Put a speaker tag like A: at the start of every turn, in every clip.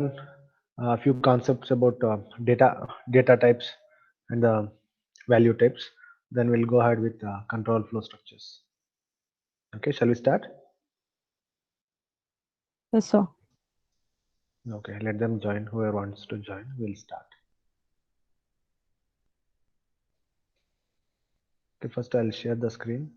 A: a few concepts about data types and value types. Then we'll go ahead with control flow structures. Okay, shall we start?
B: Yes, sir.
A: Okay, let them join. Whoever wants to join, we'll start. Okay, first I'll share the screen.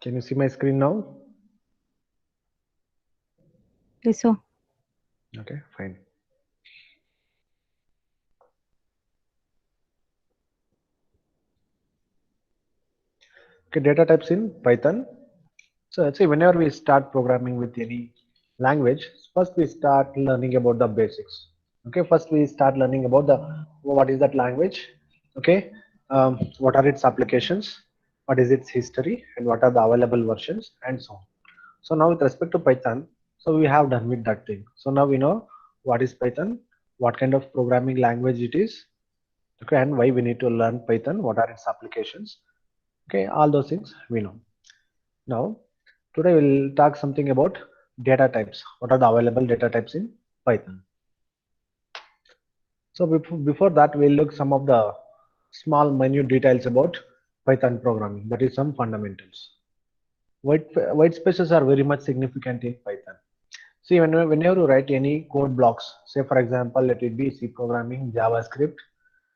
A: Can you see my screen now?
B: Yes, sir.
A: Okay, fine. Okay, data types in Python. So let's say whenever we start programming with any language, first we start learning about the basics. Okay, first we start learning about the what is that language. Okay, what are its applications, what is its history, and what are the available versions, and so on. So now with respect to Python, so we have done with that thing. So now we know what is Python, what kind of programming language it is, okay, and why we need to learn Python, what are its applications. Okay, all those things we know. Now, today we'll talk something about data types. What are the available data types in Python? So before that, we'll look some of the small minute details about Python programming. That is some fundamentals. White spaces are very much significant in Python. See, whenever you write any code blocks, say for example, let it be C programming, JavaScript,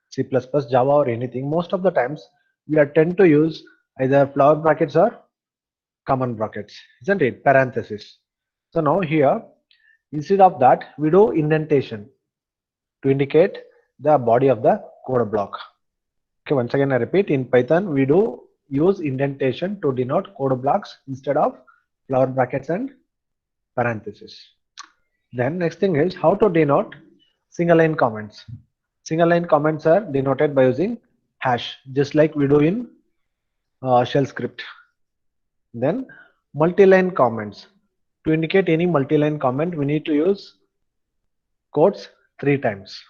A: C++, Java or anything, most of the times we are tend to use either flower brackets or common brackets, isn't it? Parenthesis. So now here, instead of that, we do indentation to indicate the body of the code block. Okay, once again I repeat, in Python we do use indentation to denote code blocks instead of flower brackets and parentheses. Then next thing is how to denote single line comments. Single line comments are denoted by using hash, just like we do in shell script. Then multi-line comments. To indicate any multi-line comment, we need to use quotes 3 times.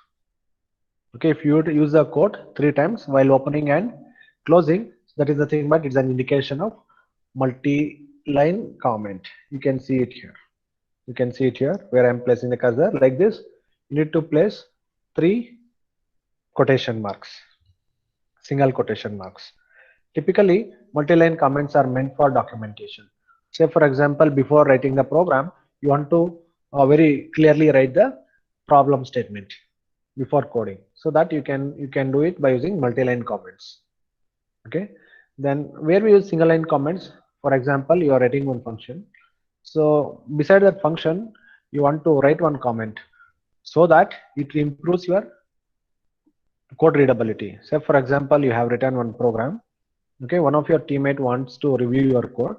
A: Okay, if you would use the quote 3 times while opening and closing, that is the thing, but it's an indication of multi-line comment. You can see it here. You can see it here where I'm placing the cursor like this. You need to place 3 quotation marks, single quotation marks. Typically, multi-line comments are meant for documentation. Say for example, before writing the program, you want to very clearly write the problem statement before coding, so that you can do it by using multi-line comments. Okay. Then where we use single line comments, for example, you are writing one function. So beside that function, you want to write one comment so that it improves your code readability. Say for example, you have written one program. Okay, one of your teammate wants to review your code.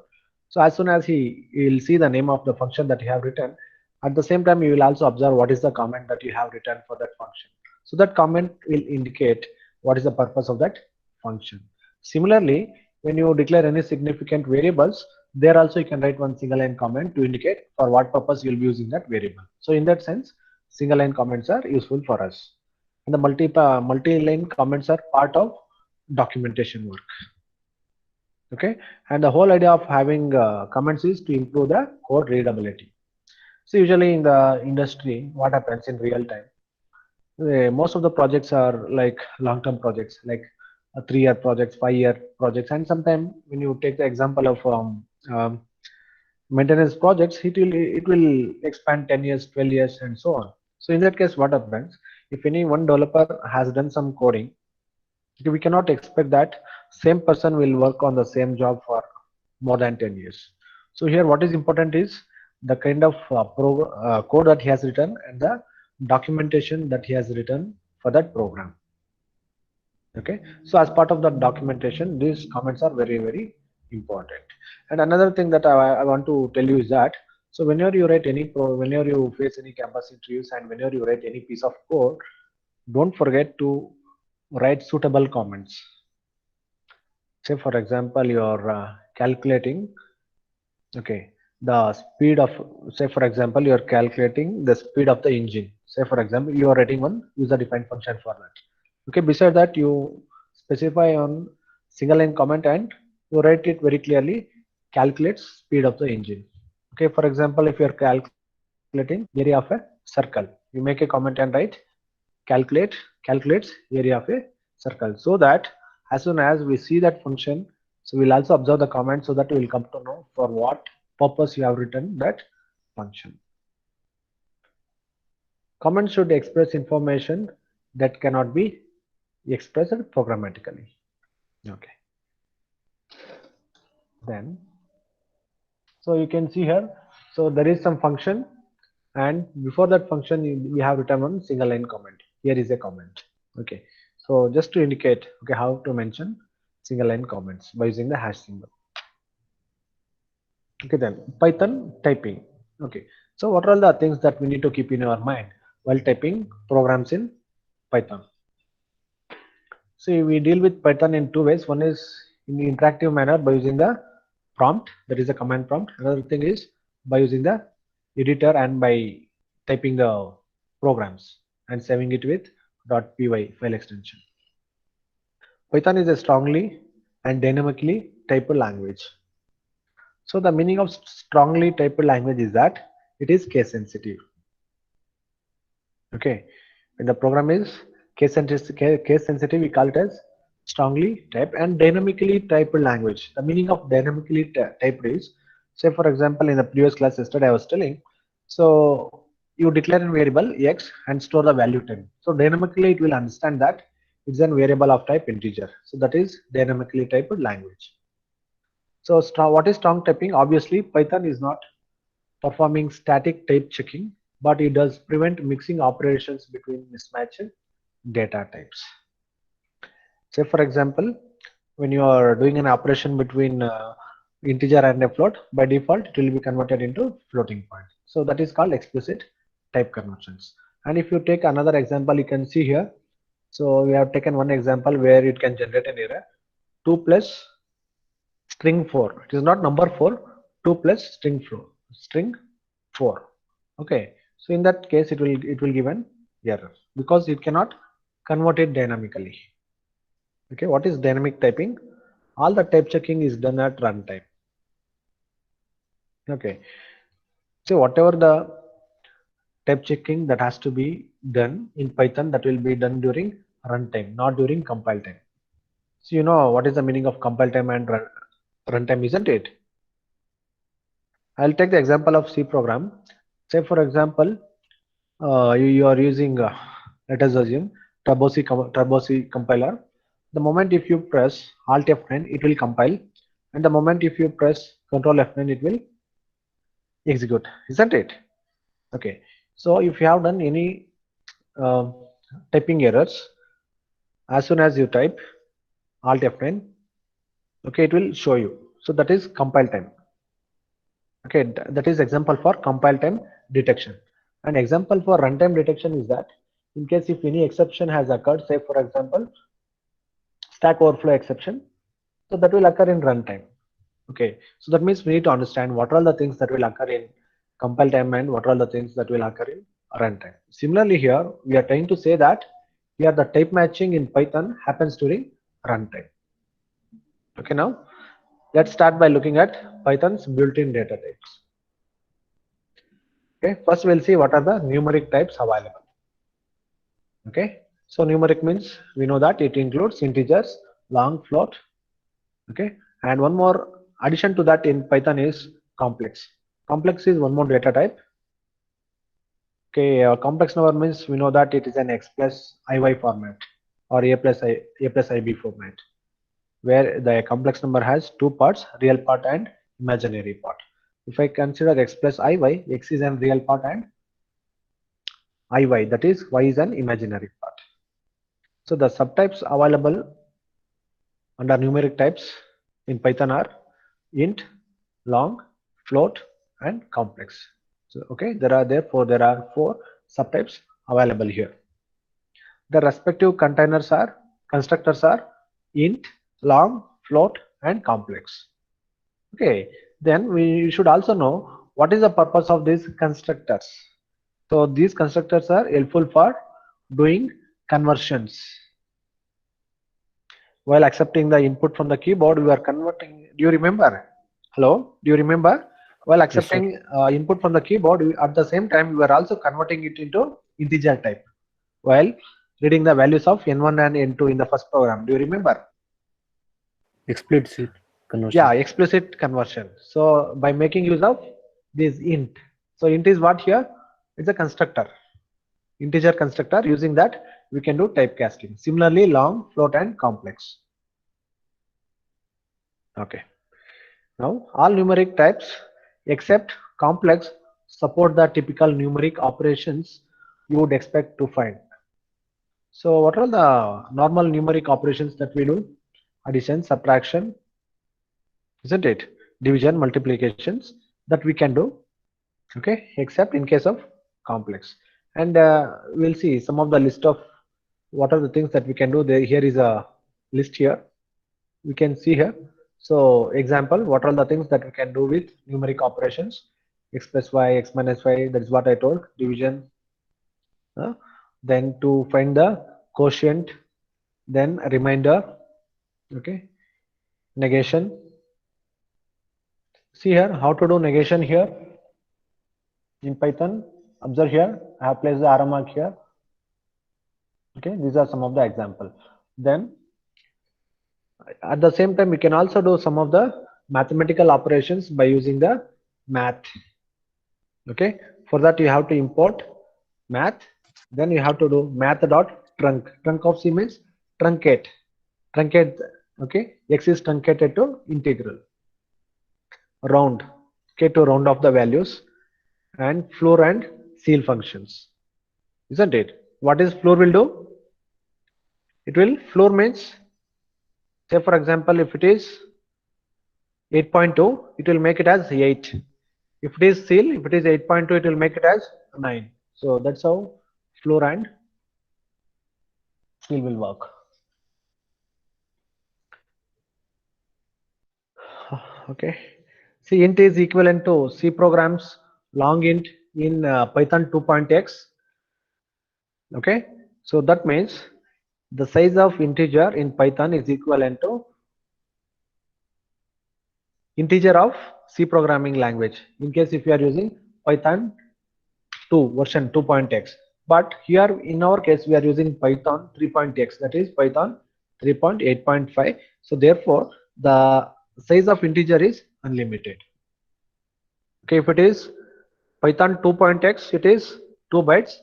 A: So as soon as he will see the name of the function that you have written, at the same time you will also observe what is the comment that you have written for that function. So that comment will indicate what is the purpose of that function. Similarly, when you declare any significant variables, there also you can write one single line comment to indicate for what purpose you will be using that variable. So in that sense, single line comments are useful for us. And the multi-line comments are part of documentation work. Okay, and the whole idea of having comments is to improve the code readability. So usually in the industry, what happens in real time, most of the projects are like long-term projects, like 3-year projects, 5-year projects, and sometimes when you take the example of maintenance projects, it will expand 10 years, 12 years, and so on. So in that case, what happens if any one developer has done some coding, we cannot expect that same person will work on the same job for more than 10 years. So here what is important is the kind of code that he has written and the documentation that he has written for that program. Okay, so as part of the documentation, these comments are very, very important. And another thing that I want to tell you is that, so whenever you write whenever you face any campus interviews and whenever you write any piece of code, don't forget to write suitable comments. Say for example, you're calculating, okay, the speed of, say for example, you're calculating the speed of the engine. Say for example, you are writing one user defined function for that. Okay, beside that, you specify on single line comment and you write it very clearly, calculates speed of the engine. Okay, for example, if you are calculating area of a circle, you make a comment and write calculates area of a circle, so that as soon as we see that function, so we'll also observe the comment, so that we will come to know for what purpose you have written that function. Comments should express information that cannot be expressed programmatically. Okay. Then, so you can see here, so there is some function, and before that function we have written one single line comment. Here is a comment. Okay. So just to indicate, okay, how to mention single line comments by using the hash symbol. Okay, then Python typing. Okay. So what are all the things that we need to keep in our mind while typing programs in Python? See, we deal with Python in two ways. One is in the interactive manner by using the prompt, that is a command prompt. Another thing is by using the editor and by typing the programs and saving it with .py file extension. Python is a strongly and dynamically typed language. So the meaning of strongly typed language is that it is case sensitive. Okay, when the program is case sensitive, we call it as strongly typed. And dynamically typed language, the meaning of dynamically typed is, say for example, in the previous class yesterday I was telling, so you declare a variable x and store the value 10, so dynamically it will understand that it's a variable of type integer, so that is dynamically typed language. So what is strong typing? Obviously Python is not performing static type checking, but it does prevent mixing operations between mismatched data types. Say for example, when you are doing an operation between integer and a float, by default it will be converted into floating point. So that is called explicit type conversions. And if you take another example, you can see here. So we have taken one example where it can generate an error 2 plus string 4. It is not number 4, 2 plus string 4. Okay, so in that case it will give an error because it cannot convert it dynamically. Okay, what is dynamic typing? All the type checking is done at runtime. Okay, so whatever the type checking that has to be done in Python, that will be done during runtime, not during compile time. So you know what is the meaning of compile time and runtime, isn't it? I'll take the example of C program. Say for example, you are using let us assume Turbo C compiler. The moment if you press Alt F9, it will compile, and the moment if you press Control F9, it will execute, isn't it? Okay, so if you have done any typing errors, as soon as you type Alt F9, okay, it will show you. So that is compile time. Okay, that is example for compile time detection. An example for runtime detection is that in case if any exception has occurred, say for example Stack Overflow exception, so that will occur in runtime. Okay, so that means we need to understand what are all the things that will occur in compile time and what are all the things that will occur in runtime. Similarly here we are trying to say that here the type matching in Python happens during runtime. Okay, now let's start by looking at Python's built-in data types. Okay, first we'll see what are the numeric types available. Okay, so numeric means we know that it includes integers, long, float. Okay, and one more addition to that in Python is complex. Complex is one more data type. Okay, complex number means we know that it is an X plus IY format or A plus IB format, where the complex number has two parts, real part and imaginary part. If I consider X plus IY, X is an real part and IY, that is Y is an imaginary part. So the subtypes available under numeric types in Python are int, long, float and complex. So okay, there are four subtypes available here. The respective constructors are int, long, float and complex. Okay, then we should also know what is the purpose of these constructors. So these constructors are helpful for doing conversions. While accepting the input from the keyboard, we are converting. Do you remember? Hello? Do you remember? While
C: Yes, sir.
A: accepting input from the keyboard, at the same time, we are also converting it into integer type while reading the values of n1 and n2 in the first program. Do you remember?
C: Explicit conversion.
A: Yeah, explicit conversion. So by making use of this int. So int is what here? It's a constructor. Integer constructor. Using that, we can do typecasting. Similarly, long, float, and complex. Okay. Now, all numeric types except complex support the typical numeric operations you would expect to find. So, what are the normal numeric operations that we do? Addition, subtraction, isn't it? Division, multiplications that we can do. Okay, except in case of complex. And we'll see some of the list of what are the things that we can do. There, here is a list here. We can see here. So example, what are the things that we can do with numeric operations? X plus y, x minus y, that is what I told, division. Then to find the quotient, then remainder, okay, negation. See here, how to do negation here in Python. Observe here, I have placed the arrow mark here. Okay, these are some of the example. Then at the same time, we can also do some of the mathematical operations by using the math. Okay, for that you have to import math, then you have to do math dot trunk of c means truncate. Okay, x is truncated to integral, round, okay, to round off the values, and floor and seal functions, isn't it? What is floor will do? It will, floor means, say for example, if it is 8.2, it will make it as 8. If it is seal, if it is 8.2, it will make it as 9. So that's how floor and seal will work. Okay. See, int is equivalent to C programs long int in Python 2.x. Okay. So that means the size of integer in Python is equivalent to integer of C programming language. In case if you are using Python 2 version 2.x, but here in our case we are using Python 3.x, that is Python 3.8.5. so therefore the size of integer is unlimited. Okay, if it is Python 2.x, it is 2 bytes.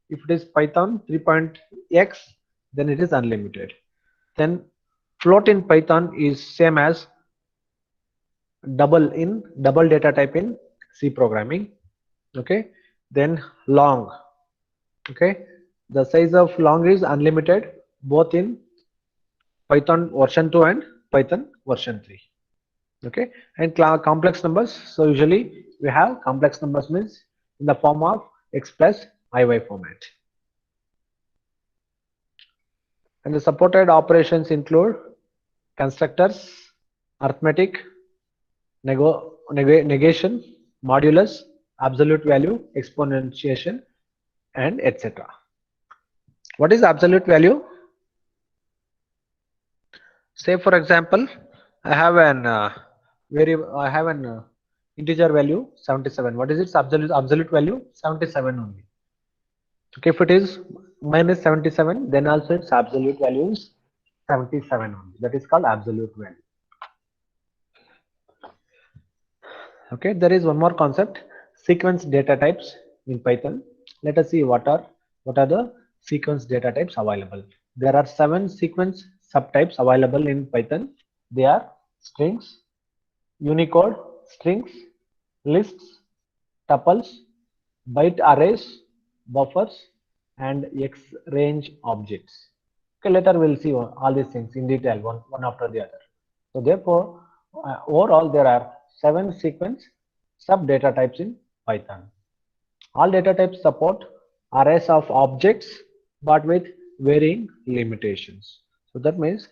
A: If it is Python 3.x, then it is unlimited. Then float in Python is same as double data type in C programming. Okay, then long. Okay, the size of long is unlimited both in Python version 2 and Python version 3. Okay, and complex numbers, so usually we have complex numbers means in the form of x plus iy format. And the supported operations include constructors, arithmetic, negation, modulus, absolute value, exponentiation, and etc. What is absolute value? Say for example, I have an integer value 77. What is its absolute value? 77 only. Okay, if it is minus 77, then also its absolute value is 77 only. That is called absolute value. Okay, there is one more concept, sequence data types in Python. Let us see what are the sequence data types available. There are 7 sequence subtypes available in Python. They are strings, Unicode, strings, lists, tuples, byte arrays, buffers, and X-range objects. Okay, later we'll see all these things in detail, one after the other. So therefore, overall there are 7 sequence sub data types in Python. All data types support arrays of objects, but with varying limitations. So that means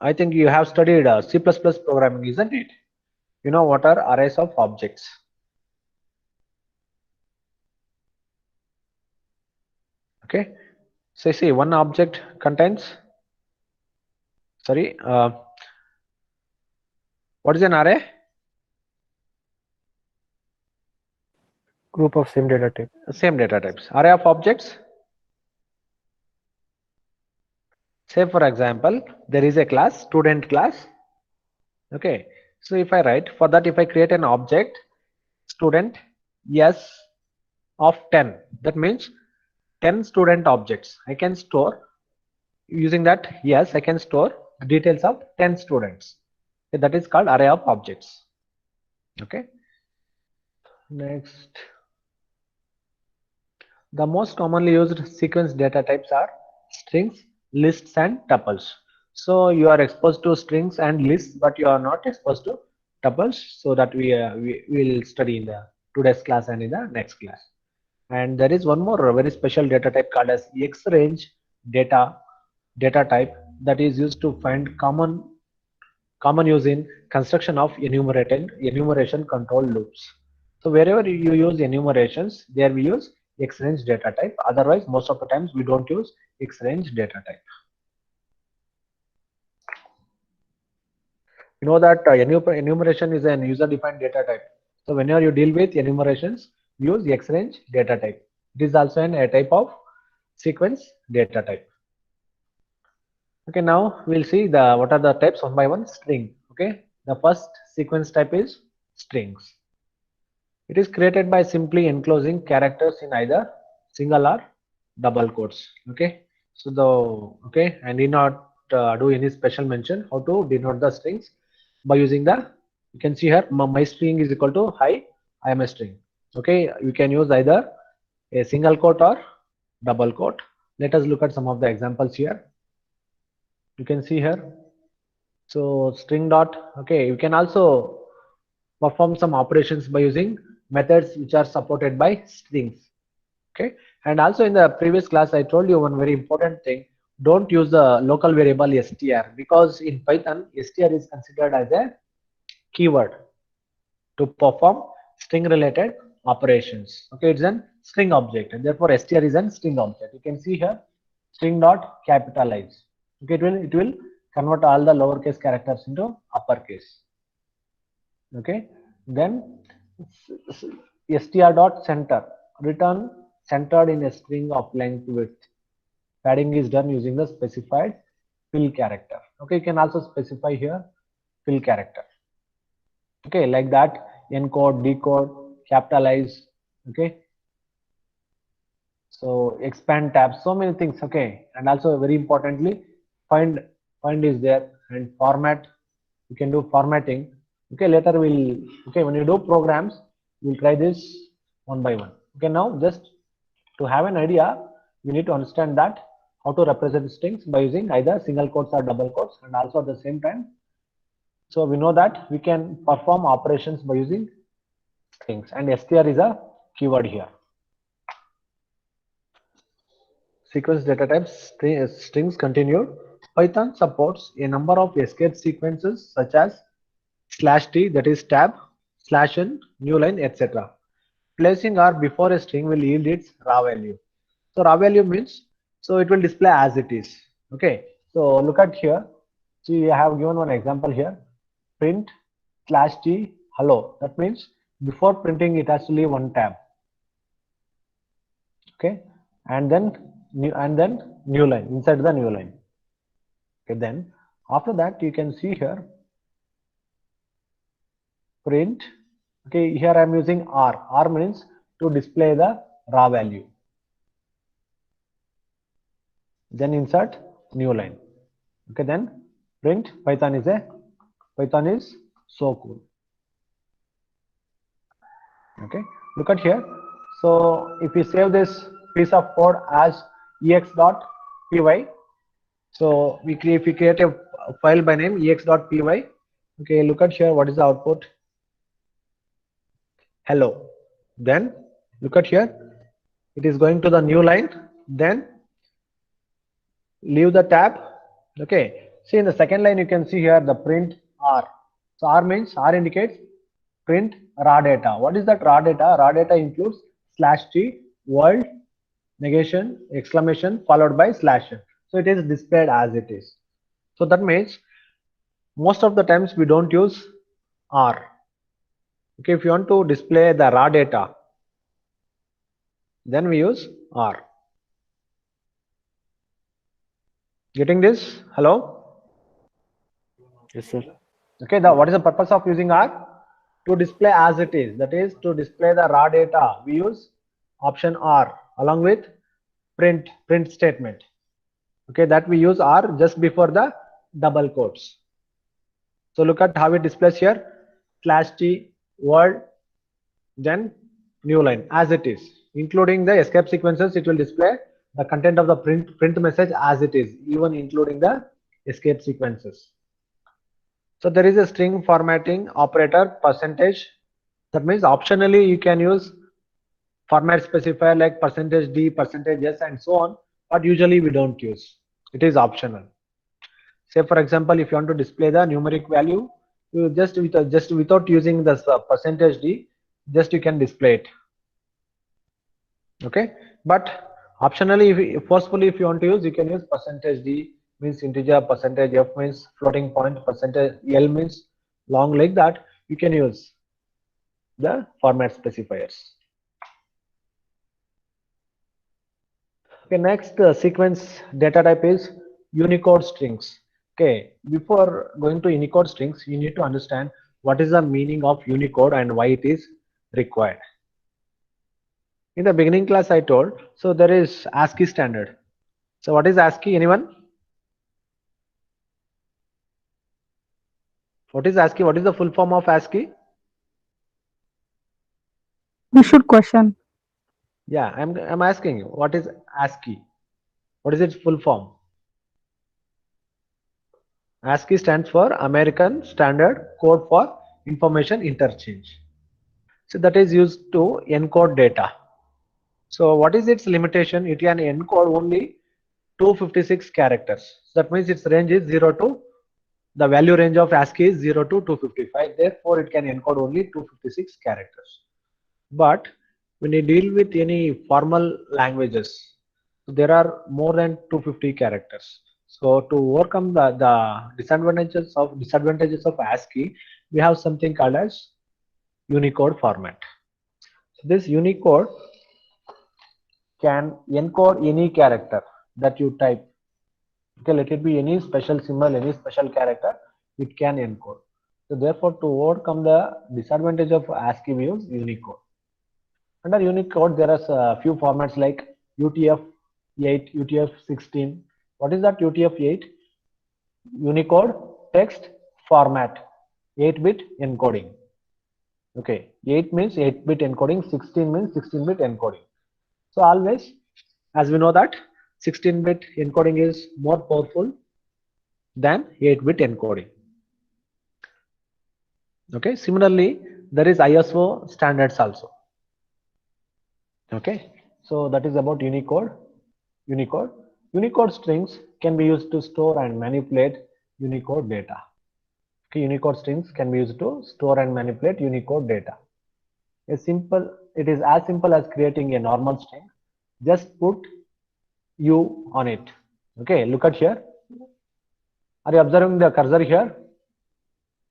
A: I think you have studied C++ programming, isn't it? You know what are arrays of objects. Okay, so see, one object contains sorry, what is an array?
C: Group of same data type.
A: Same data types. Array of objects. Say for example, there is a class, student class. Okay, so if I write for that, if I create an object, student s of 10, that means 10 student objects. I can store using that. Yes, I can store details of 10 students. Okay, that is called array of objects. Okay, next, the most commonly used sequence data types are strings, lists, and tuples. So you are exposed to strings and lists, but you are not exposed to tuples. So that we will study in the today's class and in the next class. And there is one more very special data type called as X-range data type that is used to find common use in construction of enumeration control loops. So wherever you use enumerations, there we use X-range data type. Otherwise, most of the times we don't use X-range data type. You know that enumeration is an user-defined data type. So whenever you deal with enumerations, use X-range data type. It is also a type of sequence data type. Okay, now we'll see the what are the types one by one. String. Okay, the first sequence type is strings. It is created by simply enclosing characters in either single or double quotes. Okay, so I need not do any special mention how to denote the strings by using the, you can see here my string is equal to hi, I am a string. Okay, you can use either a single quote or double quote. Let us look at some of the examples here. You can see here. So string dot, okay, you can also perform some operations by using methods which are supported by strings. Okay, and also in the previous class I told you one very important thing: don't use the local variable str, because in Python str is considered as a keyword to perform string related operations. Okay, it's a string object and therefore str is a string object. You can see here string dot capitalize. Okay, it will convert all the lowercase characters into uppercase. Okay, then str dot center, return centered in a string of length width. Padding is done using the specified fill character. Okay, you can also specify here fill character. Okay, like that, encode, decode, capitalize. Okay, so expand tabs, so many things. Okay, and also very importantly, find is there, and format, you can do formatting. Okay, later we'll, okay, when you do programs we'll try this one by one. Okay, now just to have an idea, we need to understand that how to represent strings by using either single quotes or double quotes, and also at the same time, so we know that we can perform operations by using strings, and str is a keyword here. Sequence data types, strings continued. Python supports a number of escape sequences such as /t, that is tab, /n, new line, etc. Placing R before a string will yield its raw value. So raw value means, so it will display as it is. Okay, so look at here. See, I have given one example here. Print /t hello. That means before printing it has to leave one tab. Okay, and then new line, inside the new line. Okay, then after that you can see here print. Okay, here I am using R. R means to display the raw value. Then insert new line. Okay, then print. Python is so cool. Okay, look at here. So if we save this piece of code as ex.py, so if we create a file by name ex.py. Okay, look at here, what is the output? Hello. Then look at here, it is going to the new line, then leave the tab. Okay, see in the second line you can see here the print R. So R means, R indicates print raw data. What is that raw data? Raw data includes /t, world, negation, exclamation followed by /n. So it is displayed as it is. So that means most of the times we don't use R. Okay, if you want to display the raw data, then we use R. Getting this? Hello?
C: Yes, sir.
A: Okay, what is the purpose of using R? To display as it is, that is to display the raw data. We use option R along with print statement. Okay, that we use R just before the double quotes. So look at how it displays here, /t word, then new line as it is, including the escape sequences. It will display the content of the print message as it is, even including the escape sequences. So there is a string formatting operator %. That means optionally you can use format specifier like %d, %s and so on, but usually we don't use. It is optional. Say for example, if you want to display the numeric value, you just without using this %d, just you can display it. Okay, but optionally, forcefully if you want to use, you can use %d means integer, %f means floating point, %l means long, like that you can use the format specifiers. Okay, next sequence data type is Unicode strings. Okay, before going to Unicode strings, you need to understand what is the meaning of Unicode and why it is required. In the beginning class I told, so there is ASCII standard. So what is ASCII? Anyone? What is ASCII? What is the full form of ASCII?
B: You should question.
A: Yeah, I'm asking you, what is ASCII? What is its full form? ASCII stands for American Standard Code for Information Interchange. So that is used to encode data. So what is its limitation? It can encode only 256 characters. So that means its range is 0 to, the value range of ASCII is 0 to 255. Therefore, it can encode only 256 characters. But when you deal with any formal languages, there are more than 250 characters. So to overcome the disadvantages of ASCII, we have something called as Unicode format. So this Unicode can encode any character that you type. Okay, let it be any special symbol, any special character, it can encode. So therefore, to overcome the disadvantage of ASCII, we use Unicode. Under Unicode, there are a few formats like UTF-8, UTF-16. What is that UTF-8? Unicode text format, 8-bit encoding. Okay, 8 means 8-bit encoding, 16 means 16-bit encoding. So always, as we know that 16-bit encoding is more powerful than 8-bit encoding. Okay, similarly, there is ISO standards also. Okay, so that is about Unicode. Unicode strings can be used to store and manipulate Unicode data. Okay, Unicode strings can be used to store and manipulate Unicode data. It is as simple as creating a normal string. Just put U on it. Okay, look at here. Are you observing the cursor here?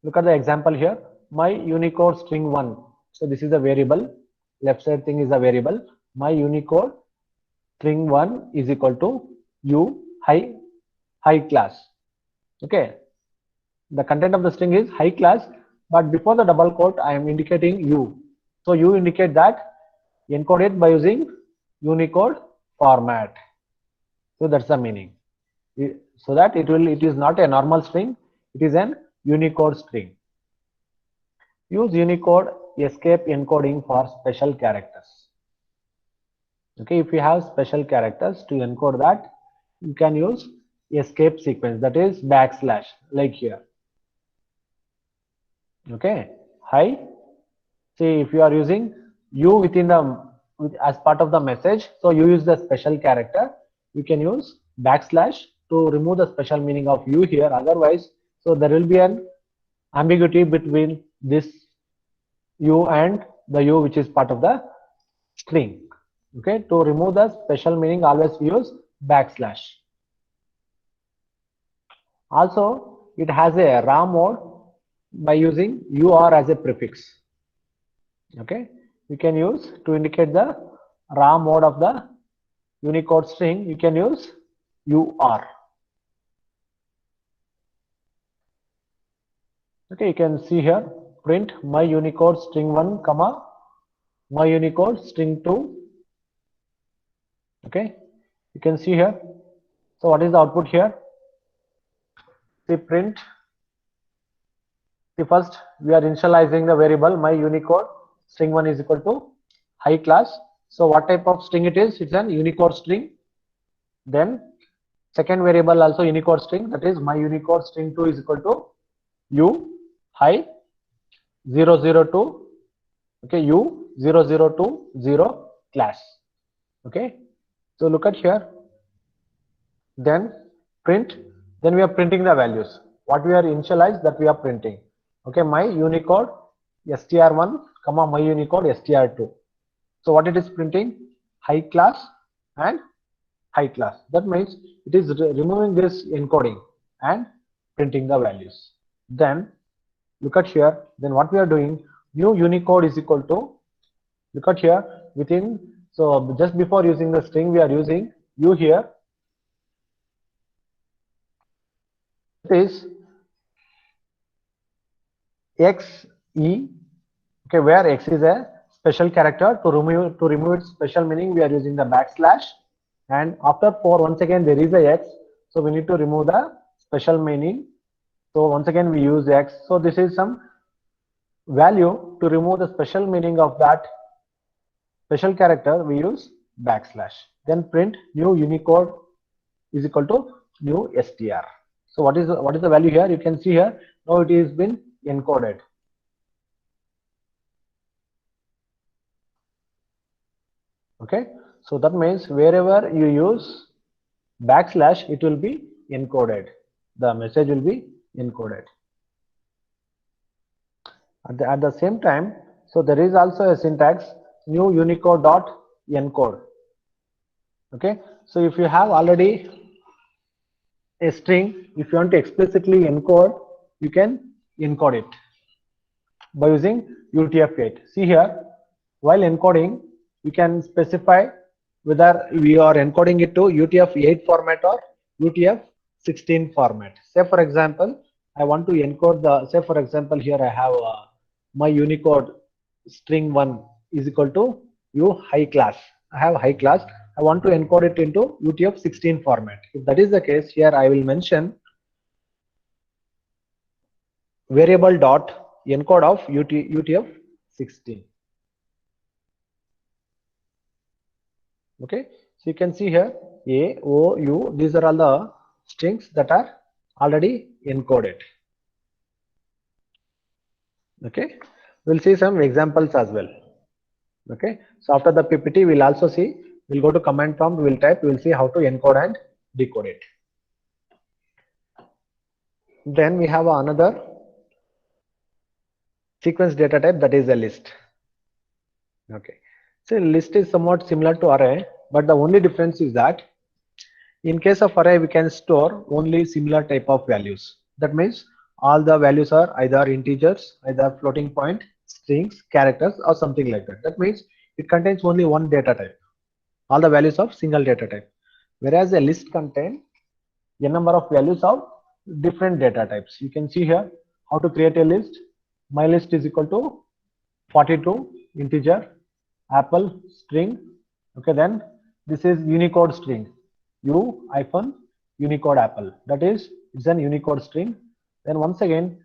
A: Look at the example here. My Unicode string 1. So this is a variable. Left side thing is a variable. My Unicode string 1 is equal to U high class. Okay. The content of the string is high class, but before the double quote, I am indicating U. So you indicate that encode it by using Unicode format. So that's the meaning. So that it is not a normal string, it is an Unicode string. Use Unicode escape encoding for special characters. Okay, if you have special characters to encode that, you can use escape sequence, that is \, like here. Okay, high. See, if you are using U within as part of the message, so you use the special character. You can use \, to remove the special meaning of U here. Otherwise, so there will be an ambiguity between this U and the U which is part of the string. Okay, to remove the special meaning, always use \. Also, it has a raw mode by using UR as a prefix. Okay, you can use to indicate the raw mode of the Unicode string. You can use UR. Okay, you can see here print my Unicode string 1 comma my Unicode string 2. Okay, you can see here. So what is the output here? See print. See first we are initializing the variable my Unicode string 1 is equal to high class. So what type of string it is? It's an Unicode string. Then second variable also Unicode string, that is my Unicode string 2 is equal to U high 002. Okay, U 0020 class. Okay, so look at here. Then print, then we are printing the values. What we are initialized, that we are printing. Okay, my Unicode str1 comma my Unicode str2. So what it is printing? High class and high class. That means it is removing this encoding and printing the values. Then look at here. Then what we are doing? New Unicode is equal to, look at here within. So just before using the string, we are using U here. This X E. Okay, where X is a special character. To remove its special meaning, we are using the backslash. And after 4, once again there is a X, so we need to remove the special meaning. So once again we use X. So this is some value. To remove the special meaning of that special character, we use backslash. Then print new Unicode is equal to new str. So what is the value here? You can see here, now it is been encoded. Okay, so that means wherever you use backslash, it will be encoded. The message will be encoded. At the same time, so there is also a syntax new Unicode dot encode. Okay, so if you have already a string, if you want to explicitly encode, you can encode it by using UTF-8. See here, while encoding, you can specify whether we are encoding it to UTF-8 format or UTF-16 format. Say for example, I want to encode the, say for example here I have my Unicode string 1 is equal to U high class. I have high class. I want to encode it into UTF-16 format. If that is the case, here I will mention variable dot encode of UTF-16. Okay, so you can see here A, O, U, these are all the strings that are already encoded. Okay, we'll see some examples as well. Okay, so after the PPT, we'll also see, we'll go to command prompt, we'll type, we'll see how to encode and decode it. Then we have another sequence data type, that is a list. Okay, so list is somewhat similar to array, but the only difference is that in case of array, we can store only similar type of values. That means all the values are either integers, either floating point, strings, characters, or something like that. That means it contains only one data type, all the values of single data type. Whereas a list contains a number of values of different data types. You can see here how to create a list. My list is equal to 42 integer, apple string. Okay, then this is Unicode string. U hyphen Unicode apple, that is it's an Unicode string. Then once again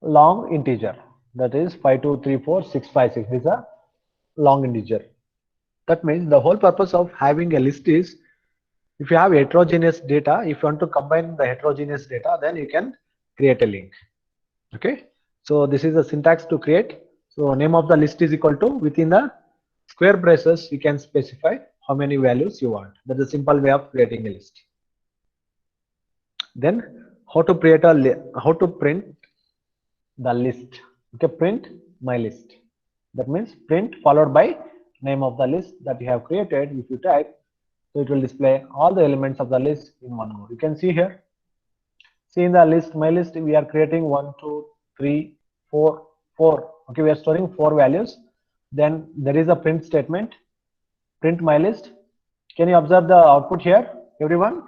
A: long integer, that is 5234656. These are long integer. That means the whole purpose of having a list is, if you have heterogeneous data, if you want to combine the heterogeneous data, then you can create a link. Okay, so this is the syntax to create. So name of the list is equal to, within the square braces you can specify how many values you want. That's a simple way of creating a list. Then how to print the list. Okay, print my list. That means print followed by name of the list that you have created. If you type, so it will display all the elements of the list in one go. You can see here See in the list, my list, we are creating 1, 2, 3, 4, 4. Okay, we are storing 4 values. Then there is a print statement, print my list. Can you observe the output here, everyone?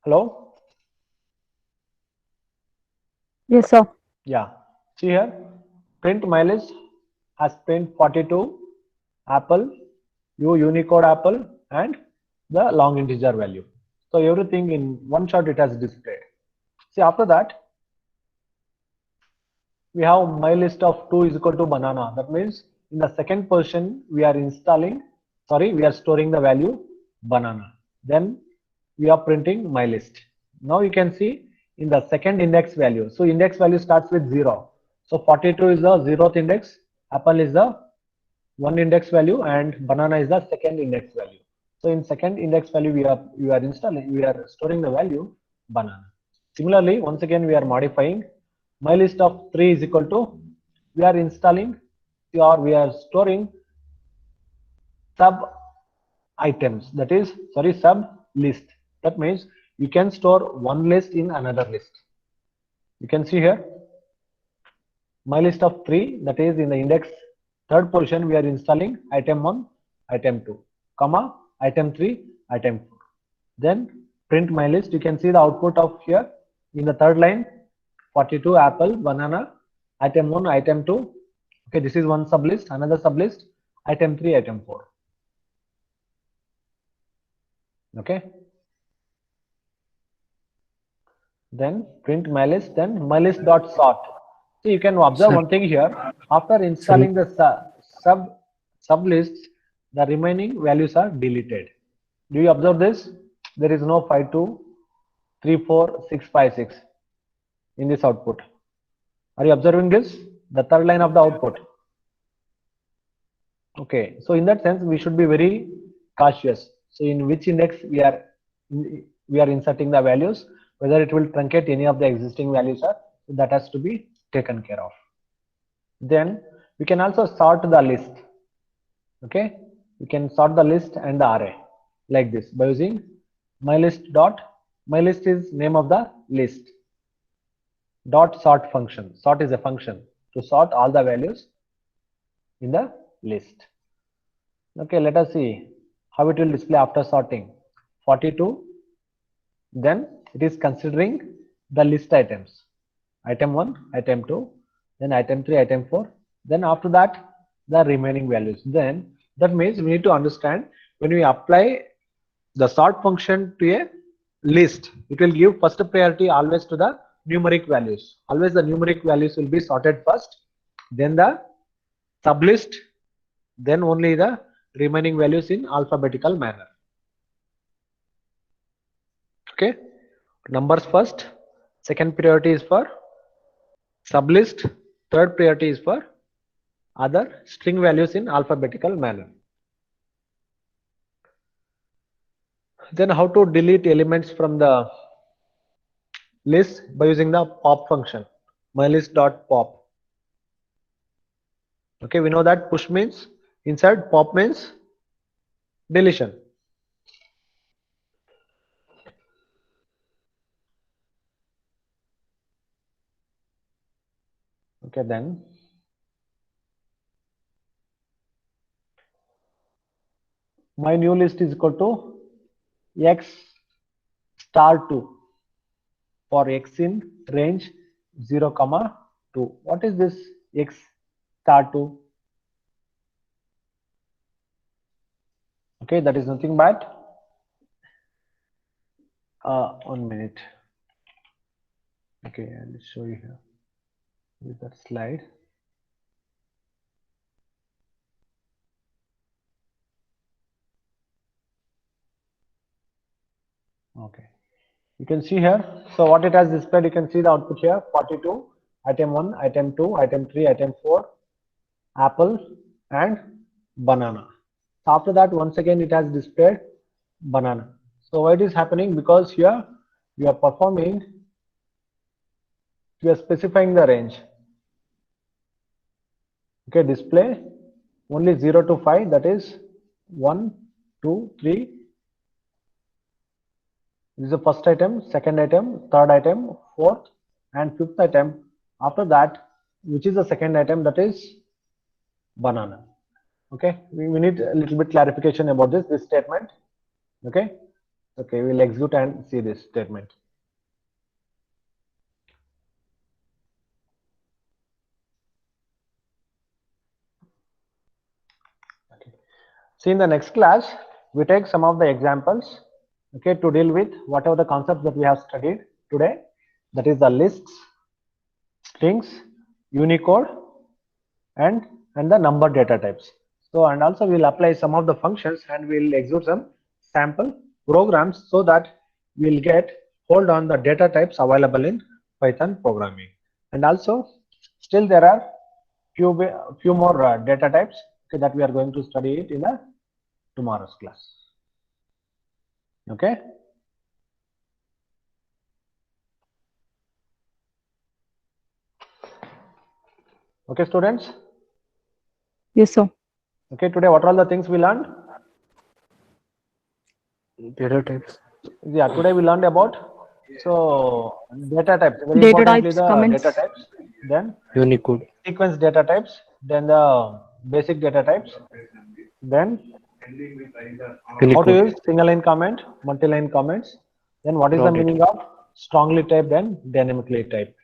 A: Hello?
B: Yes, sir.
A: Yeah. See here, print my list has print 42, apple, Unicode apple, and the long integer value. So everything in one shot it has displayed. See after that, we have my list of 2 is equal to banana. That means in the second position we are we are storing the value banana. Then we are printing my list. Now you can see in the second index value. So index value starts with 0. So 42 is the 0th index, apple is the 1 index value, and banana is the second index value. So in second index value we are storing the value banana. Similarly, once again we are modifying my list of 3 is equal to, we are installing or we are storing sub items, that is sub list. That means you can store one list in another list. You can see here my list of 3, that is in the index third position we are installing item 1, item 2, comma item 3, item 4. Then print my list. You can see the output of here in the third line, 42 apple, banana, item 1, item 2. Okay, this is one sublist, another sublist, item 3, item 4. Okay. Then print my list, then my list dot sort. So you can observe
C: Sir.
A: one thing here. After installing the sub lists, the remaining values are deleted. Do you observe this? There is no 5, 2, 3, 4, 6, 5, 6 in this output. Are you observing this? The third line of the output. Okay, so in that sense, we should be very cautious. So in which index we are inserting the values, whether it will truncate any of the existing values, or that has to be taken care of. Then we can also sort the list. Okay, we can sort the list and the array like this by using my list is name of the list dot sort function. Sort is a function to sort all the values in the list. Okay, let us see how it will display after sorting. 42, then it is considering the list items, item 1, item 2, then item 3, item 4, then after that the remaining values. Then that means we need to understand, when we apply the sort function to a list, it will give first priority always to the numeric values. Always the numeric values will be sorted first, then the sublist, then only the remaining values in alphabetical manner. Okay, numbers first, second priority is for sublist, third priority is for other string values in alphabetical manner. Then how to delete elements from the list? By using the pop function, mylist.pop. Okay, we know that push means insert, pop means deletion. Okay, then my new list is equal to x star 2 for x in range 0, 2. What is this x star 2? Okay, that is nothing but 1 minute. Okay, I'll show you here with that slide. Okay, you can see here. So what it has displayed, you can see the output here: 42, item 1, item 2, item 3, item 4, apple, and banana. So after that, once again it has displayed banana. So what is happening? Because here you are performing, you are specifying the range. Okay, display only 0 to 5, that is 1, 2, 3, This is the first item, second item, third item, fourth and fifth item. After that, which is the second item, that is banana. Okay, we need a little bit clarification about this statement. Okay, we'll execute and see this statement. Okay. See, in the next class, we take some of the examples, okay, to deal with whatever the concepts that we have studied today. That is the lists, strings, Unicode, and the number data types. So, and also we'll apply some of the functions and we'll execute some sample programs so that we'll get hold on the data types available in Python programming. And also, still there are few more data types, okay, that we are going to study it in the tomorrow's class. Okay. Okay, students.
B: Yes, sir.
A: Okay, today what are all the things we learned?
C: Data types.
A: Yeah, today we learned about data types. Very
B: Data
A: importantly,
B: types,
A: the
B: comments.
A: data types. Then
C: Unicode.
A: sequence data types. Then the basic data types. Then how to
C: Unicode.
A: use single line comment, multi-line comments. Then what is
C: Raw
A: the
C: data.
A: meaning of strongly typed and dynamically typed?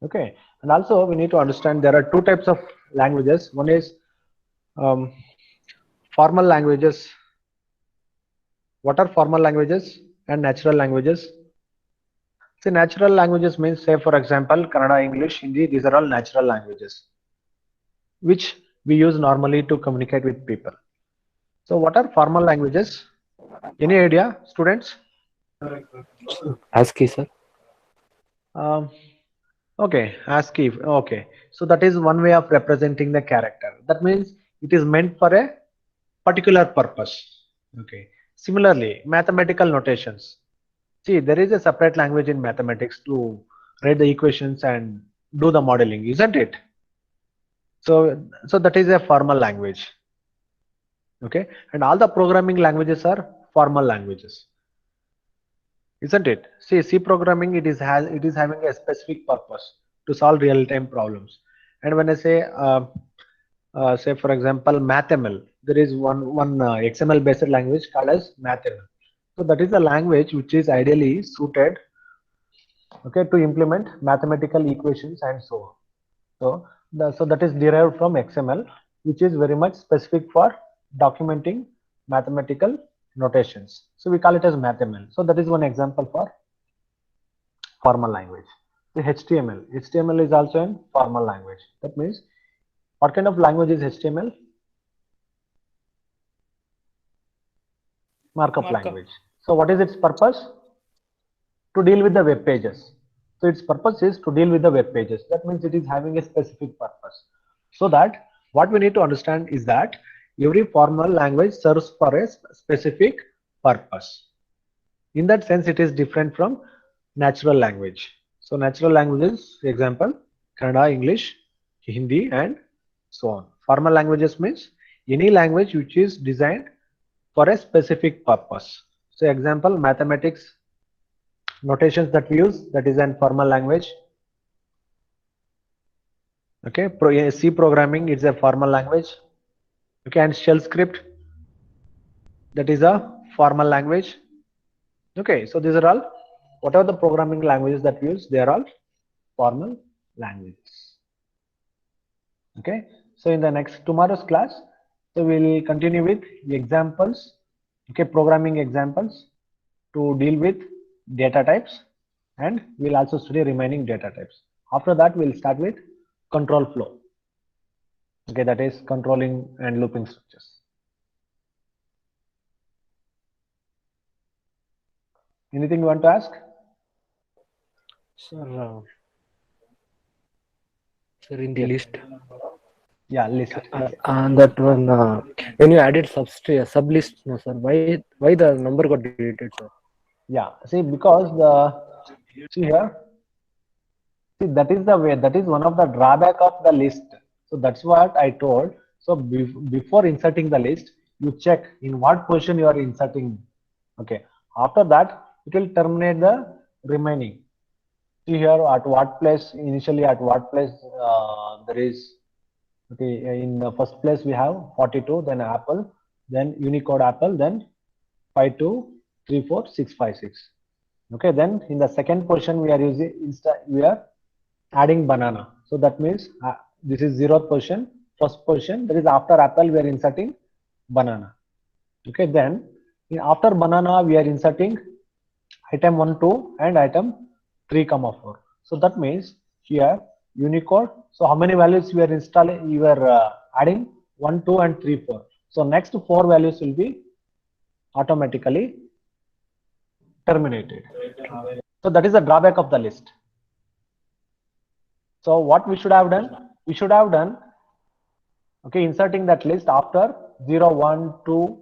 A: Okay, and also we need to understand there are two types of languages. One is formal languages. What are formal languages and natural languages? See, natural languages means, say for example, Kannada, English, Hindi, these are all natural languages which we use normally to communicate with people. So what are formal languages? Any idea, students?
C: ASCII, sir.
A: Okay, ASCII. Okay, so that is one way of representing the character. That means it is meant for a particular purpose. Okay. Similarly, mathematical notations. See, there is a separate language in mathematics to write the equations and do the modeling, isn't it? So that is a formal language. Okay, and all the programming languages are formal languages, isn't it? See, C programming, it is having a specific purpose to solve real-time problems. And when I say for example MathML, there is one XML based language called as MathML. So that is a language which is ideally suited, okay, to implement mathematical equations and so on. So that is derived from XML, which is very much specific for documenting mathematical notations. So we call it as MathML. So that is one example for formal language. The HTML is also a formal language. That means, what kind of language is HTML? Markup language. So what is its purpose? To deal with the web pages. So its purpose is to deal with the web pages. That means it is having a specific purpose. So that what we need to understand is that every formal language serves for a specific purpose. In that sense, it is different from natural language. So natural languages, example, Kannada, English, Hindi, and so on. Formal languages means any language which is designed for a specific purpose. So example, mathematics notations that we use, that is an formal language. Okay, C programming is a formal language. Okay, and shell script, that is a formal language. Okay, so these are all, whatever the programming languages that we use, they are all formal languages. Okay, so in the tomorrow's class, so we'll continue with the examples, okay, programming examples to deal with data types, and we'll also study remaining data types. After that, we'll start with control flow. Okay, that is controlling and looping structures. Anything you want to ask?
C: Sir, in the list.
A: Yeah, list.
C: That one, when you added sublist, no sir, why the number got deleted, sir?
A: Yeah, see, because see here, see, that is the way, that is one of the drawback of the list. So that's what I told. So before inserting the list, you check in what position you are inserting. Okay, after that, it will terminate the remaining. See here at what place, initially at what place there is, okay, in the first place we have 42, then Apple, then Unicode Apple, then 5234656. Okay, then in the second position we are using we are adding banana. So that means this is 0th position, first position, that is after Apple we are inserting banana. Okay, then after banana we are inserting item 1, 2 and item 3, 4. So that means here Unicode. So how many values we are installing? You are adding 1, 2 and 3, 4. So next 4 values will be automatically terminated. So that is the drawback of the list. So what we should have done? We should have done, okay, inserting that list after 0, 1, 2,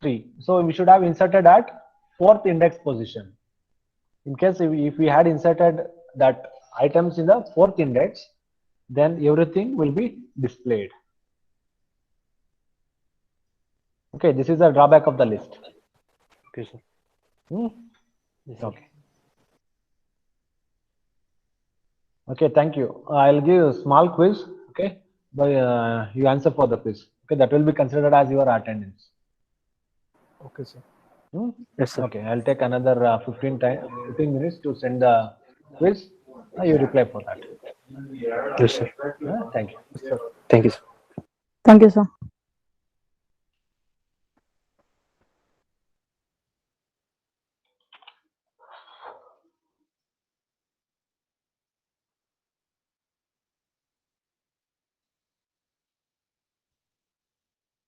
A: 3. So we should have inserted at 4th index position. In case if we had inserted that items in the 4th index, then everything will be displayed. Okay, this is the drawback of the list.
C: Okay, sir. Yes, sir.
A: Okay. Okay, thank you. I'll give a small quiz. Okay, but you answer for the quiz. Okay, that will be considered as your attendance.
C: Okay, sir.
A: Hmm?
C: Yes, sir.
A: Okay, I'll take another 15 minutes to send the quiz. You reply for that.
C: Yes, sir.
A: Thank you.
C: Thank you, sir.
B: Thank you, sir.